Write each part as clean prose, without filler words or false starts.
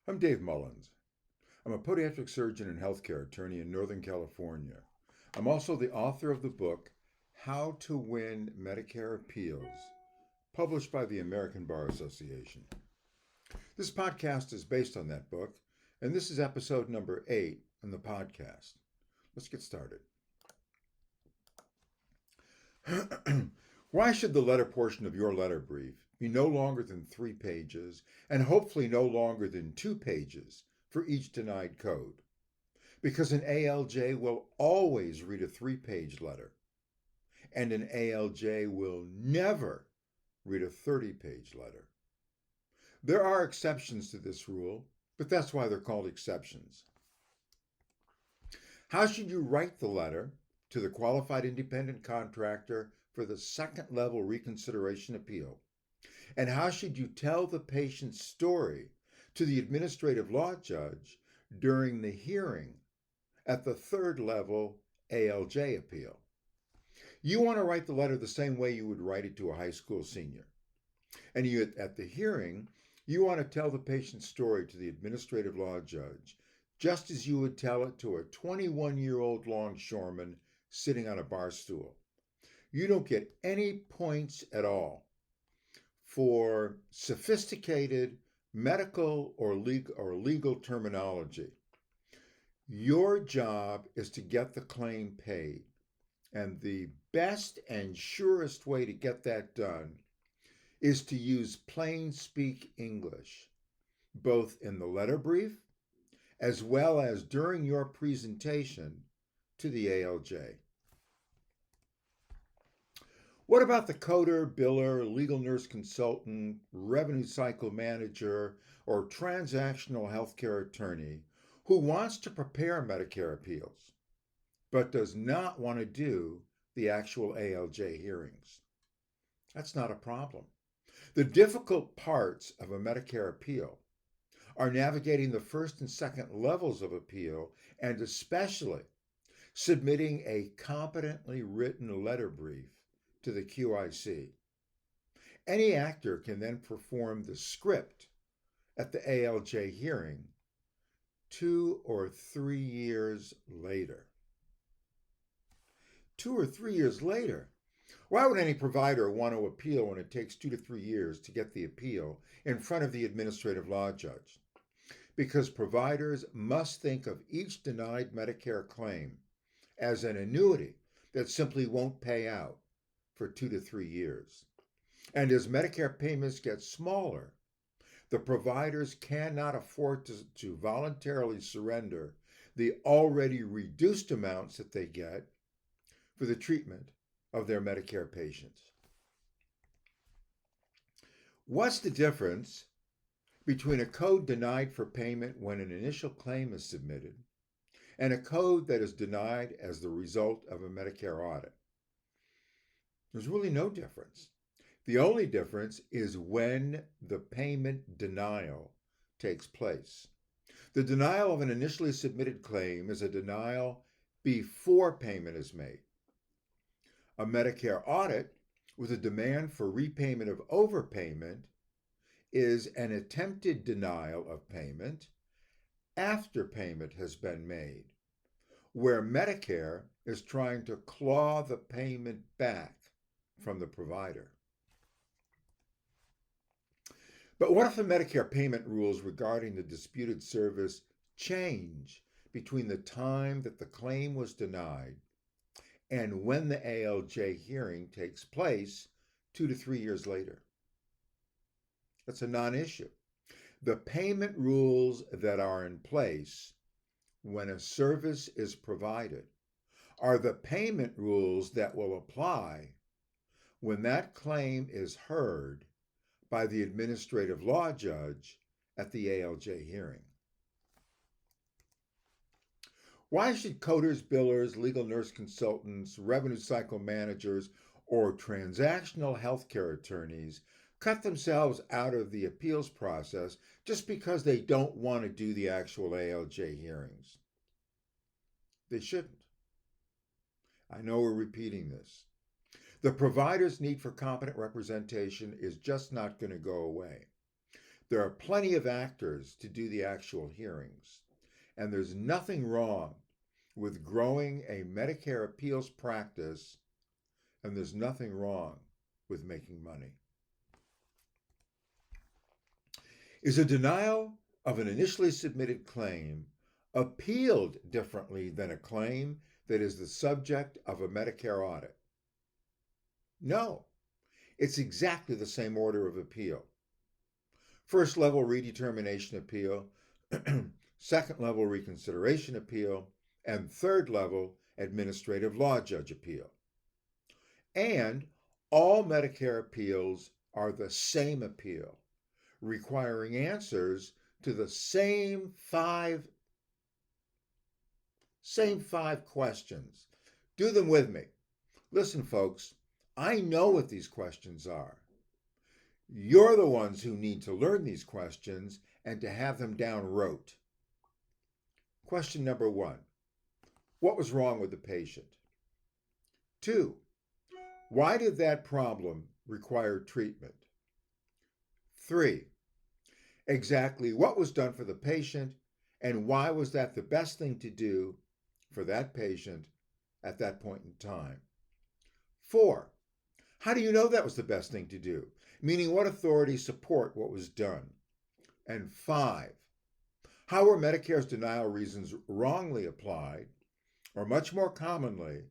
I'm Dave Mullins. I'm a podiatric surgeon and healthcare attorney in Northern California. I'm also the author of the book, How to Win Medicare Appeals, published by the American Bar Association. This podcast is based on that book, and this is episode number 8 in the podcast. Let's get started. Why should the letter portion of your letter brief be no longer than 3 pages and hopefully no longer than 2 pages for each denied code? Because an ALJ will always read a 3-page letter, and an ALJ will never read a 30-page letter. There are exceptions to this rule, but that's why they're called exceptions. How should you write the letter to the qualified independent contractor for the second-level reconsideration appeal? And how should you tell the patient's story to the administrative law judge during the hearing at the third-level ALJ appeal? You want to write the letter the same way you would write it to a high school senior. And at the hearing, you want to tell the patient's story to the administrative law judge just as you would tell it to a 21-year-old longshoreman sitting on a bar stool. You don't get any points at all for sophisticated medical or legal terminology. Your job is to get the claim paid, and the best and surest way to get that done is to use plain speak English, both in the letter brief as well as during your presentation to the ALJ. What about the coder, biller, legal nurse consultant, revenue cycle manager, or transactional healthcare attorney who wants to prepare Medicare appeals, but does not want to do the actual ALJ hearings? That's not a problem. The difficult parts of a Medicare appeal are navigating the first and second levels of appeal, and especially submitting a competently written letter brief to the QIC. Any actor can then perform the script at the ALJ hearing 2 or 3 years later. 2 or 3 years later? Why would any provider want to appeal when it takes 2 to 3 years to get the appeal in front of the administrative law judge? Because providers must think of each denied Medicare claim as an annuity that simply won't pay out for 2 to 3 years. And as Medicare payments get smaller, the providers cannot afford to voluntarily surrender the already reduced amounts that they get for the treatment of their Medicare patients. What's the difference between a code denied for payment when an initial claim is submitted and a code that is denied as the result of a Medicare audit? There's really no difference. The only difference is when the payment denial takes place. The denial of an initially submitted claim is a denial before payment is made. A Medicare audit with a demand for repayment of overpayment is an attempted denial of payment after payment has been made, where Medicare is trying to claw the payment back from the provider. But what if the Medicare payment rules regarding the disputed service change between the time that the claim was denied and when the ALJ hearing takes place 2 to 3 years later? That's a non-issue. The payment rules that are in place when a service is provided are the payment rules that will apply when that claim is heard by the administrative law judge at the ALJ hearing. Why should coders, billers, legal nurse consultants, revenue cycle managers, or transactional healthcare attorneys cut themselves out of the appeals process just because they don't want to do the actual ALJ hearings? They shouldn't. I know we're repeating this. The provider's need for competent representation is just not going to go away. There are plenty of actors to do the actual hearings, and there's nothing wrong with growing a Medicare appeals practice, and there's nothing wrong with making money. Is a denial of an initially submitted claim appealed differently than a claim that is the subject of a Medicare audit? No, it's exactly the same order of appeal. First level redetermination appeal, second level reconsideration appeal, and third level administrative law judge appeal. And all Medicare appeals are the same appeal, requiring answers to the same five questions. Do them with me. Listen, folks, I know what these questions are. You're the ones who need to learn these questions and to have them down rote. Question number 1, what was wrong with the patient? 2, why did that problem require treatment? 3, exactly what was done for the patient and why was that the best thing to do for that patient at that point in time? 4, how do you know that was the best thing to do? Meaning, what authorities support what was done? And 5, how were Medicare's denial reasons wrongly applied? Or much more commonly,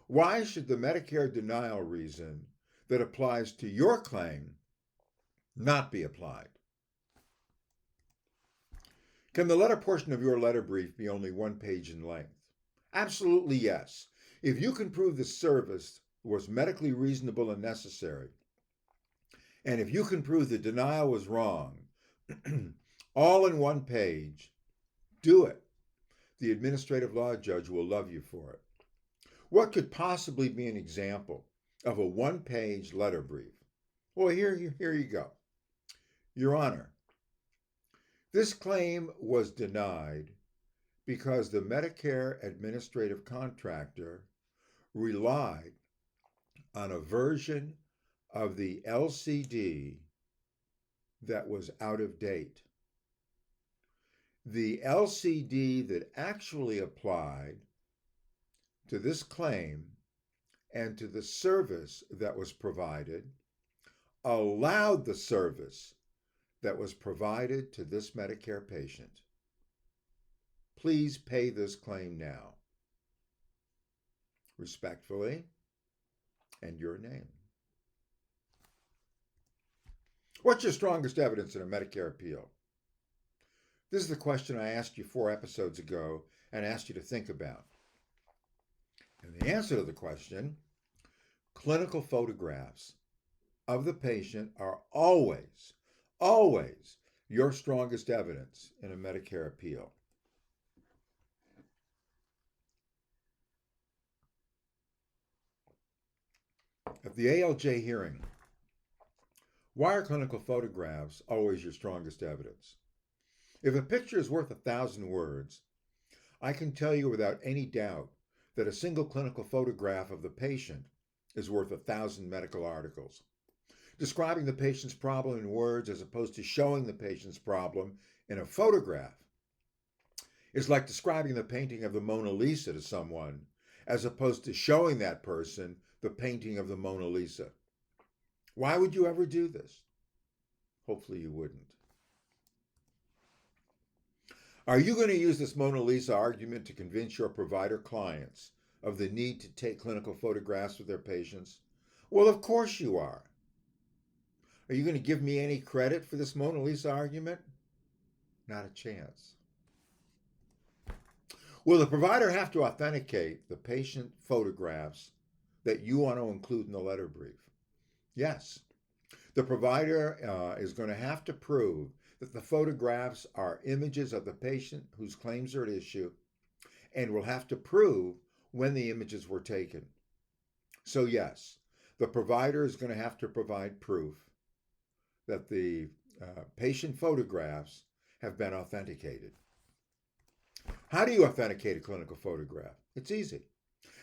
why should the Medicare denial reason that applies to your claim not be applied? Can the letter portion of your letter brief be only 1 page in length? Absolutely yes. If you can prove the service was medically reasonable and necessary, and if you can prove the denial was wrong, all in 1 page, do it. The administrative law judge will love you for it. What could possibly be an example of a 1-page letter brief? Well, here you go. Your Honor, this claim was denied because the Medicare administrative contractor relied on a version of the LCD that was out of date. The LCD that actually applied to this claim and to the service that was provided allowed the service that was provided to this Medicare patient. Please pay this claim now. Respectfully, and your name. What's your strongest evidence in a Medicare appeal? This is the question I asked you 4 episodes ago and asked you to think about. And the answer to the question, clinical photographs of the patient are always your strongest evidence in a Medicare appeal. At the ALJ hearing, why are clinical photographs always your strongest evidence? If a picture is worth 1,000 words, I can tell you without any doubt that a single clinical photograph of the patient is worth 1,000 medical articles. Describing the patient's problem in words as opposed to showing the patient's problem in a photograph is like describing the painting of the Mona Lisa to someone as opposed to showing that person the painting of the Mona Lisa. Why would you ever do this? Hopefully you wouldn't. Are you going to use this Mona Lisa argument to convince your provider clients of the need to take clinical photographs of their patients? Well, of course you are. Are you going to give me any credit for this Mona Lisa argument? Not a chance. Will the provider have to authenticate the patient photographs that you want to include in the letter brief? Yes. The provider is going to have to prove that the photographs are images of the patient whose claims are at issue and will have to prove when the images were taken. So yes, the provider is going to have to provide proof that the patient photographs have been authenticated. How do you authenticate a clinical photograph? It's easy.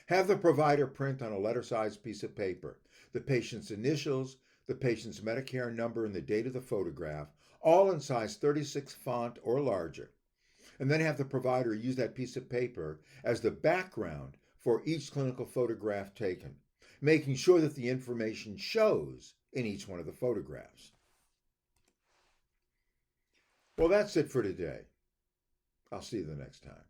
Have the provider print on a letter-sized piece of paper the patient's initials, the patient's Medicare number, and the date of the photograph, all in size 36 font or larger, and then have the provider use that piece of paper as the background for each clinical photograph taken, making sure that the information shows in each one of the photographs. Well, that's it for today. I'll see you the next time.